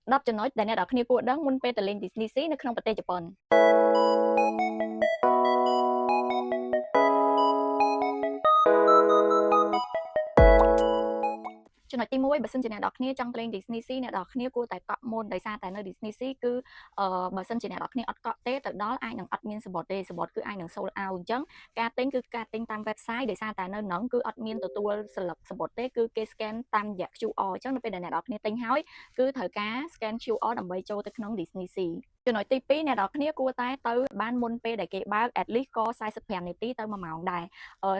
10ចំណុចដែលអ្នកនរគ្នាគួរដឹងមុនពេលទៅលេង Disney Sea នៅក្នុងប្រទេសជប៉ុនចំណុចទី1បើសិនជាអ្នកនរគ្នាចង់ទៅលេង Disney Sea អ្នកនរគ្នាគួរតែកក់មុនដោយសារតែនៅ Disney Sea គឺបើសិនជាអ្នកនរគ្នាអត់កក់ទេទៅដល់អាចនឹងអត់មានសំបុត្រទេសំបុត្រគឺអាចនឹង sold out អញ្ចឹងការទិញគឺការទិញតាម website ដោយសារតែនៅហ្នឹងគឺអត់មានទទួលស្លឹកសំបុត្រទេគឺគេ scan តាមរយៈ QR អញ្ចឹងនៅពេលដែលអ្នកនរគ្នាទិញហើយគឺត្រូវការ scan QR ដើម្បីចូលទៅក្នុង Disney Sea ចំណុចទី2អ្នកនរគ្នាគួរតែទៅបានមុនពេលដែលគេបើក at least ក៏45នាទីទៅ1ម៉ោងដែរ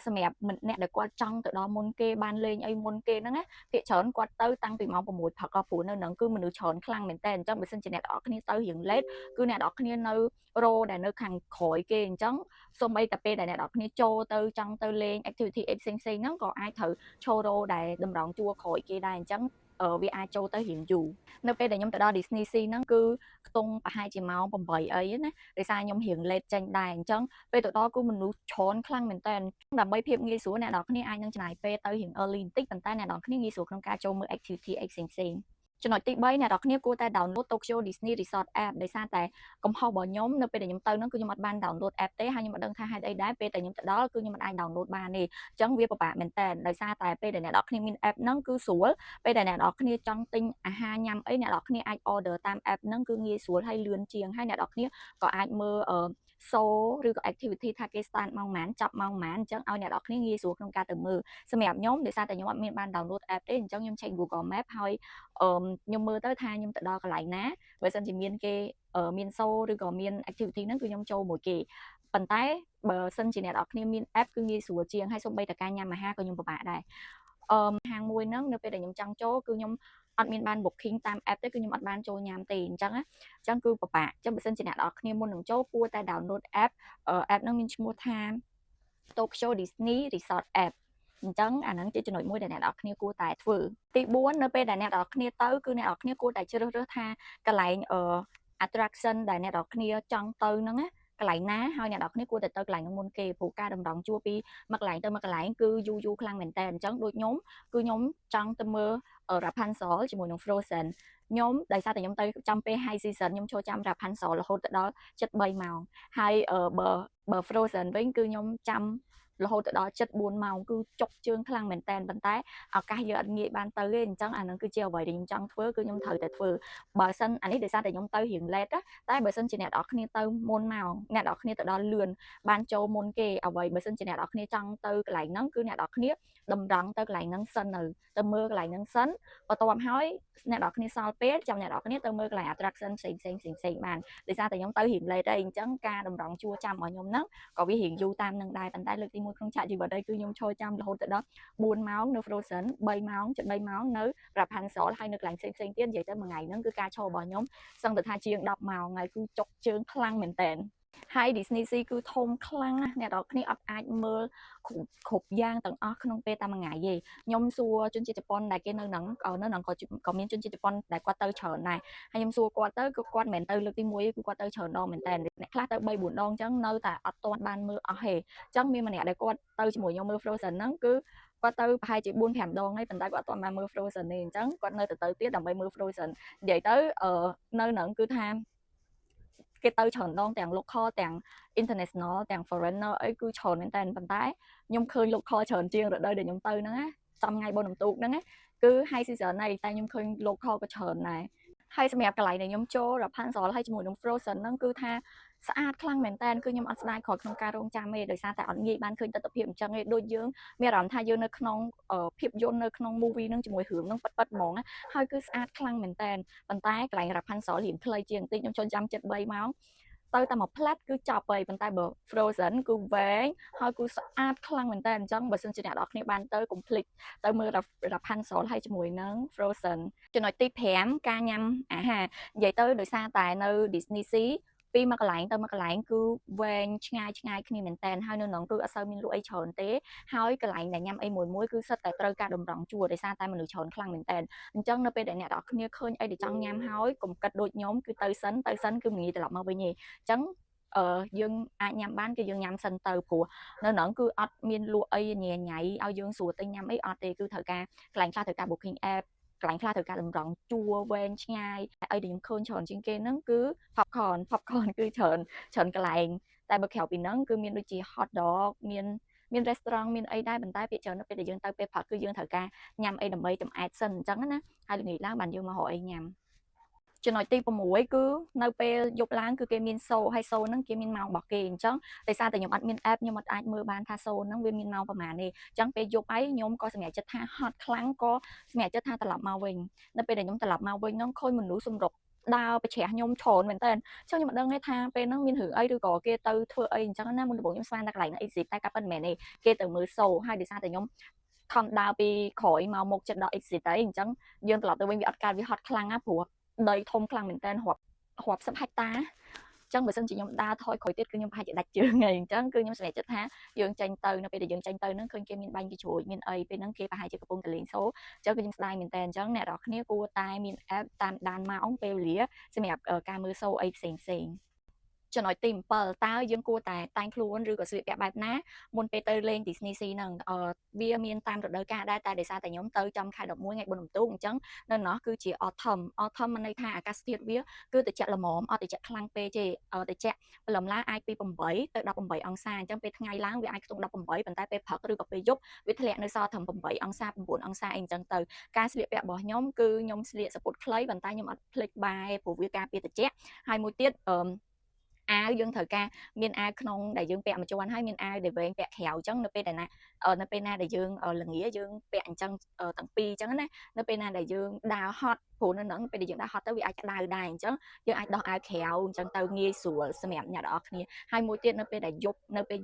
សម្រាប់អ្នកដែលគាត់ចង់ទៅដល់មុនគេបានលេងអីមុនគេហ្នឹងណាភាគច្រើនគាត់ទៅតាំងពីម៉ោង6ព្រឹកក៏ព្រោះនៅហ្នឹងគឺមនុស្សច្រើនខ្លាំងមែនតើអញ្ចឹងបើសិនជាអ្នកនរគ្នាទៅរៀង late គឺអ្នកនរគ្នានៅរោដែលនៅខាងក្រោយគេអញ្ចឹងសូម្បីតែពេលដែលអ្នកនរគ្នាចូលទៅចង់ទៅលេង activity អីផ្សេងៗហ្នឹងក៏អាចត្រូវឈររោដែលតម្រង់ជួរក្រោយគេដែរអញ្ចឹងវាអាចចូលទៅរៀងយូរនៅពេលដែលខ្ញុំទៅដល់ Disney Sea ហ្នឹងគឺខ្ទង់ប្រហែលជាម៉ោង8អីណាដោយសារខ្ញុំរៀង late ចេញដែរអញ្ចឹងពេលទៅដល់គឺមនុស្សច្រើនខ្លាំងមែនតើដើម្បីភាពងាយស្រួលអ្នកនរគ្នាអាចនឹងចំណាយពេលទៅរៀង early បន្តិចប៉ុន្តែអ្នកនរគ្នាងាយស្រួលក្នុងការចូលមើល activity អីផ្សេងៗចំណុចទី3អ្នកនរគ្នាគួរតែ download Tokyo Disney Resort app ដោយសារតែកំហុសរបស់ខ្ញុំនៅពេលដែលខ្ញុំទៅហ្នឹងគឺខ្ញុំអត់បាន download app ទេហើយខ្ញុំអត់ដឹងថាហេតុអីដែរពេលតែខ្ញុំទៅដល់គឺខ្ញុំមិនអាច download បានទេអញ្ចឹងវាពិបាកមែនតើដោយសារតែពេលដែលអ្នកនរគ្នាមាន app ហ្នឹងគឺស្រួលពេលដែលអ្នកនរគ្នាចង់ទិញអាហារញ៉ាំអីអ្នកនរគ្នាអាច order តាម app ហ្នឹងគឺងាយស្រួលហើយលឿនជាងហើយអ្នកនរគ្នាក៏អាចមើលshow ឬក៏ activity ថាគេ start ម៉ោងប៉ុន្មានចាប់ម៉ោងប៉ុន្មានអញ្ចឹងឲ្យអ្នកនរគ្នាងាយស្រួលក្នុងការទៅមើលសម្រាប់ខ្ញុំដោយសារតែខ្ញុំអត់មានបាន download app ទេអញ្ចឹងខ្ញុំ check Google Map ហើយខ្ញុំមើលទៅថាខ្ញុំទៅដល់កន្លែងណាបើសិនជាមានគេមាន show ឬក៏មាន activity ហ្នឹងគឺខ្ញុំចូលមួយគេប៉ុន្តែបើសិនជាអ្នកនរគ្នាមាន app គឺងាយស្រួលជាងហើយសូម្បីតែការញ៉ាំអាហារក៏ខ្ញុំពិបាកដែរហាងមួយហ្នឹងនៅពេលដែលខ្ញុំចង់ចូលគឺខ្ញុំអត់មានបាន booking តាម app ទេគឺខ្ញុំអត់បានចូលញ៉ាំទេអញ្ចឹងគឺពិបាកអញ្ចឹងបើសិនជាអ្នកនរគ្នាមុននឹងចូលគួរតែ download app app ហ្នឹងមានឈ្មោះថា Tokyo Disney Resort app អញ្ចឹងអាហ្នឹងជាចំណុចមួយដែលអ្នកនរគ្នាគួរតែធ្វើទី4នៅពេលដែលអ្នកនរគ្នាទៅគឺអ្នកនរគ្នាគួរតែជ្រើសរើសថាកន្លែងattraction ដែលអ្នកនរគ្នាចង់ទៅហ្នឹងណាកន្លែងណាហើយអ្នកនរគ្នាគួរតែទៅកន្លែងហ្នឹងមុនគេព្រោះការតម្រង់ជួរពីមួយកន្លែងទៅមួយកន្លែងគឺយូរខ្លាំងមែនតើអញ្ចឹងដូចខ្ញុំគឺខ្ញុំចង់ទៅមើល Rapunzel ជាមួយនឹង Frozen ខ្ញុំដោយសារតែខ្ញុំទៅចាំពេល high season ខ្ញុំចូលចាំ Rapunzel រហូតដល់ជិត3ម៉ោងហើយបើ Frozen វិញគឺខ្ញុំចាំរហូតដល់7-4ម៉ោងគឺចុកជើងខ្លាំងមែនតើប៉ុន្តែឱកាសយើងអត់ងាយបានទៅទេអញ្ចឹងអានឹងគឺជាអ្វីដែលខ្ញុំចង់ធ្វើគឺខ្ញុំត្រូវតែធ្វើបើសិនអានេះដោយសារតែខ្ញុំទៅរៀង late តែបើសិនជាអ្នកនរគ្នាទៅមុនមកអ្នកនរគ្នាទៅដល់លឿនបានចូលមុនគេអ្វីបើសិនជាអ្នកនរគ្នាចង់ទៅកន្លែងហ្នឹងគឺអ្នកនរគ្នាតម្រង់ទៅកន្លែងហ្នឹងសិនទៅមើលកន្លែងហ្នឹងសិនបន្ទាប់ហើយអ្នកនរគ្នាសល់ពេលចាំអ្នកនរគ្នាទៅមើលកន្លែង attraction ផ្សេងបានដោយសារតែខ្ញុំទៅរៀង late អីអញ្ចឹងការតម្រង់ជួរចាំរបស់ខ្ញុំហ្នឹងក៏វារៀងយូរតាមនឹងដែរប៉ុន្តែលើកទី1ក្នុងឆាកជីវិតអីគឺខ្ញុំឈរចាំរហូតដល់4ម៉ោងនៅ Frozen 3ម៉ោងជិត3ម៉ោងនៅ Rapunzel ហើយនៅកន្លែងផ្សេងទៀតនិយាយទៅមួយថ្ងៃហ្នឹងគឺការឈររបស់ខ្ញុំសឹងទៅថាជាង10ម៉ោងហើយគឺចុកជើងខ្លាំងមែនតើហើយ Disney Sea គឺធំខ្លាំងណាស់អ្នកនរគ្នាអត់អាចមើលគ្រប់យ៉ាងទាំងអស់ក្នុងពេលតែមួយថ្ងៃទេខ្ញុំសួរជនជាតិជប៉ុនដែលគេនៅហ្នឹងក៏មានជនជាតិជប៉ុនដែលគាត់ទៅច្រើនដែរហើយខ្ញុំសួរគាត់ទៅគឺគាត់មិនមែនទៅលើកទី1គឺគាត់ទៅច្រើនដងមែនតើអ្នកខ្លះទៅ3-4ដងអញ្ចឹងនៅតែអត់ទាន់បានមើលអស់ទេអញ្ចឹងមានម្នាក់ដែលគាត់ទៅជាមួយខ្ញុំមើល Frozen ហ្នឹងគឺគាត់ទៅប្រហែលជា4-5ដងហើយប៉ុន្តែគាត់អត់ទាន់បានមើល Frozen ទេអញ្ចឹងគាត់នៅទៅទៀតដើម្បីមើល Frozen និយាយទៅនៅហ្នឹងគឺថាគេទៅច្រើនដងទាំង local ទាំង international ទាំង foreigner អីគឺច្រើនមែនតើប៉ុន្តែខ្ញុំឃើញ local ច្រើនជាងរដូវដែលខ្ញុំទៅហ្នឹងណាសំថ្ងៃបុណ្យបន្ទូកហ្នឹងណាគឺ high season ហើយតែខ្ញុំឃើញ local ក៏ច្រើនដែរហើយសម្រាប់កន្លែងដែលខ្ញុំចូល Rapunzel ហើយជាមួយនឹង Frozen ហ្នឹងគឺថាស្អាតខ្លាំងមែនតើគឺខ្ញុំអត់ស្ដាយក្រោយក្នុងការរងចាំទេដោយសារតែអត់ងាយបានឃើញទស្សនវិជ្ជាអញ្ចឹងទេដូចយើងមានអារម្មណ៍ថាយើងនៅក្នុងភាពយន្តនៅក្នុង movie ហ្នឹងជាមួយរឿងហ្នឹងប៉ិតហ្មងហើយគឺស្អាតខ្លាំងមែនតើប៉ុន្តែកន្លែង Rapunzel រៀងខ្លីជាងបន្តិចខ្ញុំចូលចាំជិត3ម៉ោងទៅតែមួយផ្លាត់គឺចប់ហើយប៉ុន្តែបើ Frozen គឺវែងហើយគឺស្អាតខ្លាំងមែនតើអញ្ចឹងបើសិនជាអ្នកនរគ្នាបានទៅ complete ទៅមើល Rapunzel ហើយជាមួយនឹង Frozen ចំណុចទី5ការញ៉ាំអាហារនិយាយទៅដោយសារតែនៅ Disney Sea ពីមួយកន្លែងទៅមួយកន្លែងគឺវែងឆ្ងាយគ្នាមែនតើហើយនៅក្នុងគឺអត់សូវមានលក់អីច្រើនទេហើយកន្លែងដែលញ៉ាំអីមួយគឺសិតតែត្រូវការតម្រង់ជួរដោយសារតែមនុស្សច្រើនខ្លាំងមែនតើអញ្ចឹងនៅពេលដែលអ្នកនរគ្នាឃើញអីដែលចង់ញ៉ាំហើយកុំគិតដូចខ្ញុំគឺទៅសិនគឺមិនងាយត្រឡប់មកវិញទេអញ្ចឹងយើងអាចញ៉ាំបានគឺយើងញ៉ាំសិនទៅព្រោះនៅហ្នឹងគឺអត់មានលក់អីញ៉ៃឲ្យយើងស្រួលទិញញ៉ាំអីអត់ទេគឺត្រូវការកន្លែងខ្លះត្រូវការ booking app កន្លែងខ្លះត្រូវការតម្រង់ជួរវែងឆ្ងាយអីដែលខ្ញុំឃើញច្រើនជាងគេហ្នឹងគឺ popcorn គឺច្រើនកន្លែងតែបើក្រៅពីហ្នឹងគឺមានដូចជា hot dog មាន restaurant មានអីដែរប៉ុន្តែភាគច្រើននៅពេលដែលយើងទៅពេលព្រឹកគឺយើងត្រូវការញ៉ាំអីដើម្បីចម្អែតសិនអញ្ចឹងណាហើយល្ងាចឡើងបានយើងមករកអីញ៉ាំចំណុចទី6គឺនៅពេលយប់ឡើងគឺគេមាន show ហើយ show ហ្នឹងគេមានម៉ោងរបស់គេអញ្ចឹងដោយសារតែខ្ញុំអត់មាន app ខ្ញុំអត់អាចមើលបានថា show ហ្នឹងវាមានម៉ោងប្រហែលទេអញ្ចឹងពេលយប់ហើយខ្ញុំក៏សម្រេចចិត្តថាហត់ខ្លាំងក៏សម្រេចចិត្តថាត្រឡប់មកវិញនៅពេលដែលខ្ញុំត្រឡប់មកវិញហ្នឹងឃើញមនុស្សសម្រុកដើរប្រជ្រះខ្ញុំច្រើនមែនតើខ្ញុំមិនដឹងទេថាពេលហ្នឹងមានរឿងអីឬក៏គេទៅធ្វើអីអញ្ចឹងណាមុនដំបូងខ្ញុំស្មានតែកន្លែងហ្នឹង exit តែក៏ប៉ុន្មានទេគេទៅមើល show ហើយដោយសារតែខ្ញុំខំដើរពីក្រោយមកមុខចិត្តដល់ exit ហើយអញ្ចឹងយើងត្រឡប់ទៅវិញវាអត់កើតវាហត់ខ្លាំងណាព្រោះដីធំខ្លាំងមែនតើរាប់សិបហិកតាអញ្ចឹងបើសិនជាខ្ញុំដើរថយក្រោយទៀតគឺខ្ញុំប្រហែលជាដាច់ជើងហើយអញ្ចឹងគឺខ្ញុំសម្រេចចិត្តថាយើងចេញទៅនៅពេលដែលយើងចេញទៅហ្នឹងឃើញគេមានបាញ់គេជ្រួចមានអីពេលហ្នឹងគេប្រហែលជាកំពុងតែលេង show អញ្ចឹងគឺខ្ញុំស្ដាយមែនតើអញ្ចឹងអ្នកនរគ្នាគួរតែមាន app តាមដានម៉ោងពេលវេលាសម្រាប់ការមើល show អីផ្សេងៗចំណុចទី7តើយើងគួរតែតែងខ្លួនឬក៏ស្លៀកពាក់បែបណាមុនពេលទៅលេង Disney Sea ហ្នឹងវាមានតាមរដូវកាលដែរតែដោយសារតែខ្ញុំទៅចំខែ11ថ្ងៃបុណ្យរំទូកអញ្ចឹងនៅនោះគឺជា autumn មានន័យថាអាកាសធាតុវាគឺត្រជាក់ល្មមអត់ត្រជាក់ខ្លាំងពេកទេត្រជាក់ព្រលឹមឡើងអាចពី8ទៅ18អង្សាអញ្ចឹងពេលថ្ងៃឡើងវាអាចខ្ទង់18ប៉ុន្តែពេលព្រឹកឬក៏ពេលយប់វាធ្លាក់នៅសល់ត្រឹម8អង្សា9អង្សាអីអញ្ចឹងទៅការស្លៀកពាក់របស់ខ្ញុំគឺខ្ញុំស្លៀកសពុតខ្លីប៉ុន្តែខ្ញុំអត់ភ្លេចបែរព្រោះវាការពារត្រជាក់ហើយមួយទៀតអាវយើងត្រូវការមានអាវក្នុងដែលយើងពាក់មួយជាន់ហើយមានអាវដែលវែងពាក់ក្រៅអញ្ចឹងនៅពេលណាដែលយើងល្ងាយើងពាក់អញ្ចឹងទាំងពីរអញ្ចឹងណានៅពេលណាដែលយើងដើរហត់ព្រោះនៅហ្នឹងពេលដែលយើងដើរហត់ទៅវាអាចក្តៅដែរអញ្ចឹងយើងអាចដោះអាវក្រៅអញ្ចឹងទៅងាយស្រួលសម្រាប់អ្នកនរអគ្នាហើយមួយទៀតនៅពេល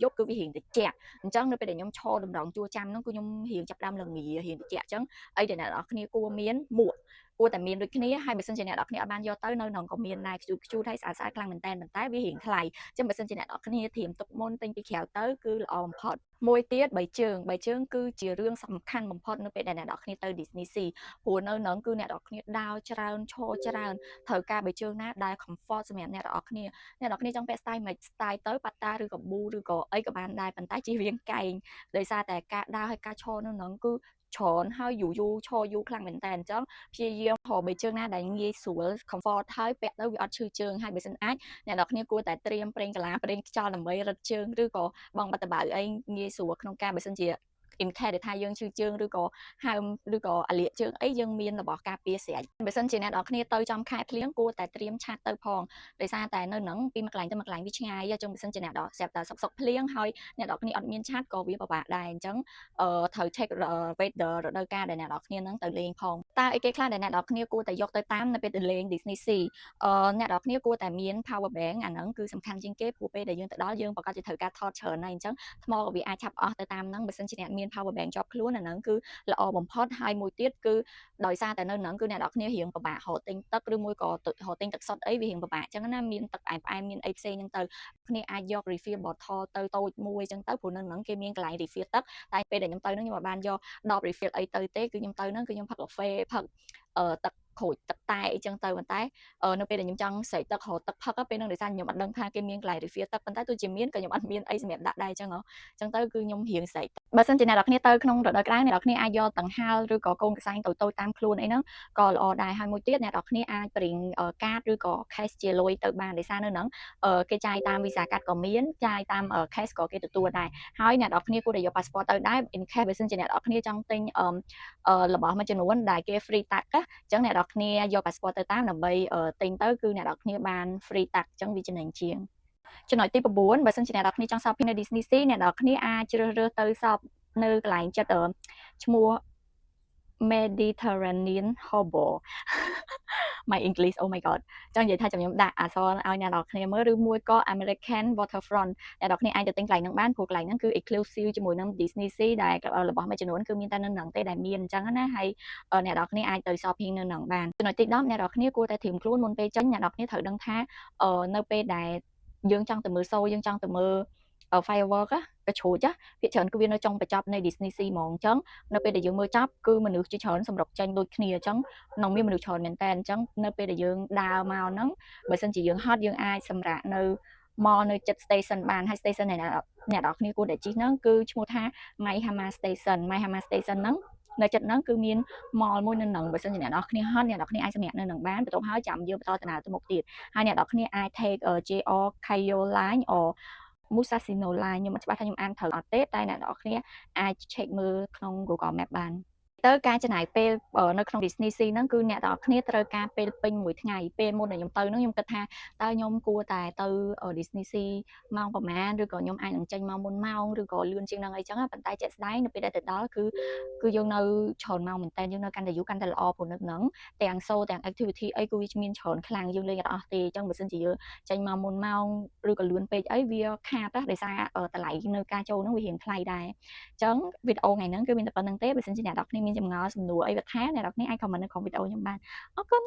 យប់គឺវារៀងត្រជាក់អញ្ចឹងនៅពេលដែលខ្ញុំឈរតម្រង់ជួរចាំហ្នឹងគឺខ្ញុំរៀងចាប់ដើមល្ងារៀងត្រជាក់អញ្ចឹងអីដែលអ្នកនរអគ្នាគួរមានមួកគួរតែមានដូចគ្នាហើយបើសិនជាអ្នកនរគ្នាអត់បានយកទៅនៅក្នុងក៏មានដែរខ្ជូតហើយស្អាតខ្លាំងមែនតើប៉ុន្តែវារៀងថ្លៃអញ្ចឹងបើសិនជាអ្នកនរគ្នាត្រៀមទុកមុនទិញពីក្រៅទៅគឺល្អបំផុតមួយទៀតបីជើងគឺជារឿងសំខាន់បំផុតនៅពេលដែលអ្នកនរគ្នាទៅ Disney Sea ព្រោះនៅហ្នឹងគឺអ្នកនរគ្នាដើរច្រើនឈរច្រើនត្រូវការបីជើងណាដែល comfort សម្រាប់អ្នកនរគ្នាចង់ពាក់ style មិន style ទៅប៉ាតាឬក៏ប៊ូឬក៏អីក៏បានដែរប៉ុន្តែជិះរៀងកែងដោយសារតែការដើរហើយការឈរនៅហ្នឹងគឺច្រើនហើយយូរឈរយូរខ្លាំងមែនតើអញ្ចឹងព្យាយាមរកបីជើងណាដែលងាយស្រួល comfort ហើយពាក់ទៅវាអត់ឈឺជើងហើយបើមិនអាចអ្នកនរគ្នាគួរតែត្រៀមប្រេងកាឡាប្រេងខ្យល់ដើម្បីរឹតជើងឬក៏បងបាត់តបៅអីងាយស្រួលក្នុងការបើសិនជា in case ថាយើងឈឺជើងឬក៏ហើមឬក៏អាលៀកជើងអីយើងមានរបស់ការពារស្រាច់បើសិនជាអ្នកនរគ្នាទៅចំខែភ្លៀងគួរតែត្រៀមឆាតទៅផងដោយសារតែនៅហ្នឹងពីមួយកន្លែងទៅមួយកន្លែងវាឆ្ងាយអញ្ចឹងបើសិនជាអ្នកនរស្រាប់តែសុកភ្លៀងហើយអ្នកនរគ្នាអត់មានឆាតក៏វាពិបាកដែរអញ្ចឹងត្រូវ check weather រដូវកាលដែលអ្នកនរគ្នាហ្នឹងទៅលេងផងតើអីគេខ្លះដែលអ្នកនរគ្នាគួរតែយកទៅតាមនៅពេលទៅលេង Disney Sea អ្នកនរគ្នាគួរតែមាន power bank អាហ្នឹងគឺសំខាន់ជាងគេព្រោះពេលដែលយើងទៅដល់យើងប្រកាសជាត្រូវការថតច្រើនហើយអញ្ចឹងថ្មក៏វាអាចឆាប់អស់ទៅតាមហ្នឹងបើសិនជាអ្នកមាន power bank ជាប់ខ្លួនអាហ្នឹងគឺល្អបំផុតហើយមួយទៀតគឺដោយសារតែនៅហ្នឹងគឺអ្នកនរគ្នារៀងពិបាករកទិញទឹកឬមួយក៏រកទិញទឹកសុទ្ធអីវារៀងពិបាកអញ្ចឹងណាមានទឹកផ្អែមមានអីផ្សេងហ្នឹងទៅគ្នាអាចយក refill bottle ទៅតូចមួយអញ្ចឹងទៅព្រោះនៅហ្នឹងគេមានកន្លែង refill ទឹកតែពេលដែលខ្ញុំទៅហ្នឹងខ្ញុំអត់បានយកដប refill អីទៅទេគឺខ្ញុំទៅហ្នឹងគឺខ្ញុំផឹកកាហ្វេផឹកទឹកក្រូចទឹកតែអីចឹងទៅប៉ុន្តែនៅពេលដែលខ្ញុំចង់ស្រេកទឹករកទឹកផឹកពេលហ្នឹងដោយសារខ្ញុំអត់ដឹងថាគេមានកន្លែង refill ទឹកប៉ុន្តែទោះជាមានក៏ខ្ញុំអត់មានអីសម្រាប់ដាក់ដែរអញ្ចឹងទៅគឺខ្ញុំរៀងស្រេកបើសិនជាអ្នកនរគ្នាទៅក្នុងរដូវក្តៅអ្នកនរគ្នាអាចយកតង្ហាលឬក៏កូនកសែងតូចៗតាមខ្លួនអីហ្នឹងក៏ល្អដែរហើយមួយទៀតអ្នកនរគ្នាអាចប្រិងកាតឬក៏ cash ជាលុយទៅបានដោយសារនៅហ្នឹងគេចាយតាម Visa កាតក៏មានចាយតាម cash ក៏គេទទួលដែរហើយអ្នកនរគ្នាគួរតែយក passport ទៅដែរ in case បើសិនជាអ្នកនរគ្នាចង់ទិញរបស់មួយចំនួនដែលគេ free tax អញ្ចឹងអ្នកនរគ្នាយក passport ទៅតាមដើម្បីទិញទៅគឺអ្នកនរគ្នាបាន free tax អញ្ចឹងវាចំណេញជាងចំណុចទី9បើសិនជាអ្នកនរគ្នាចង់ shopping នៅ Disney Sea អ្នកនរគ្នាអាចជ្រើសរើសទៅ shop នៅកន្លែងចិត្តឈ្មោះ Mediterranean Harbour my English oh my god ចង់និយាយថាខ្ញុំដាក់អក្សរឲ្យអ្នកនរគ្នាមើលឬមួយក៏ American Waterfront អ្នកនរគ្នាអាចទៅទិញកន្លែងហ្នឹងបានព្រោះកន្លែងហ្នឹងគឺ exclusive ជាមួយនឹង Disney Sea ដែលរបស់មួយចំនួនគឺមានតែនៅហ្នឹងទេដែលមានអញ្ចឹងណាហើយអ្នកនរគ្នាអាចទៅ shopping នៅហ្នឹងបានចំណុចទី10អ្នកនរគ្នាគួរតែត្រៀមខ្លួនមុនពេលចេញអ្នកនរគ្នាត្រូវដឹងថានៅពេលដែលយើងចង់ទៅមើល show យើងចង់ទៅមើលfirework ក៏ជ្រួចភាគច្រើនគឺវានៅចុងបញ្ចប់នៃ Disney Sea ហ្មងអញ្ចឹងនៅពេលដែលយើងមើលចប់គឺមនុស្សជាច្រើនសម្រុកចេញដូចគ្នាអញ្ចឹងនឹងមានមនុស្សច្រើនមែនតើអញ្ចឹងនៅពេលដែលយើងដើរមកហ្នឹងបើសិនជាយើងហត់យើងអាចសម្រាកនៅមកនៅចិត្ត station បានហើយ station អ្នកនរគ្នាគួរតែជិះហ្នឹងគឺឈ្មោះថា Maihama Station ហ្នឹង នៅចិត្តហ្នឹងគឺមាន mall មួយនៅនឹងបើសិនជាអ្នកនរគ្នាហត់អ្នកនរគ្នាអាចសម្រាប់នៅនឹងបានបន្ទាប់ហើយចាំយើងបន្តដំណើរទៅមុខទៀតហើយអ្នកនរគ្នាអាច take JR Kayo Line or Musashino Line ខ្ញុំមិនច្បាស់ថាខ្ញុំអានត្រូវអត់ទេតែអ្នកនរគ្នាអាច check មើលក្នុង Google Map បានទៅការចំណាយពេលនៅក្នុង Disney Sea ហ្នឹងគឺអ្នកនរគ្នាត្រូវការពេលពេញមួយថ្ងៃពេលមុនដែលខ្ញុំទៅហ្នឹងខ្ញុំគិតថាតើខ្ញុំគួរតែទៅ Disney Sea ម៉ោងប្រហែលឬក៏ខ្ញុំអាចនឹងចេញមកមុនម៉ោងឬក៏លឿនជាងហ្នឹងអីចឹងប៉ុន្តែជាក់ស្ដែងនៅពេលដែលទៅដល់គឺយើងនៅច្រើនម៉ោងមែនតើយើងនៅកាន់តែយូរកាន់តែល្អព្រោះនៅហ្នឹងទាំង show ទាំង activity អីគឺវាមានច្រើនខ្លាំងយើងលេងអត់អស់ទេអញ្ចឹងបើសិនជាយើងចេញមកមុនម៉ោងឬក៏លឿនពេកអីវាខាតណាដោយសារតម្លៃនៅការចូលហ្នឹងវារៀងថ្លៃដែរអញ្ចឹងវីដេអូថ្ងៃហ្នឹងគឺមានតែប៉ុណ្្នឹងទេបើសិនជាអ្នកនរគ្នាមានចម្ងល់សំណួរអីបន្ថែមអ្នកនរគ្នាអាច comment នៅក្នុងវីដេអូខ្ញុំបានអរគុណ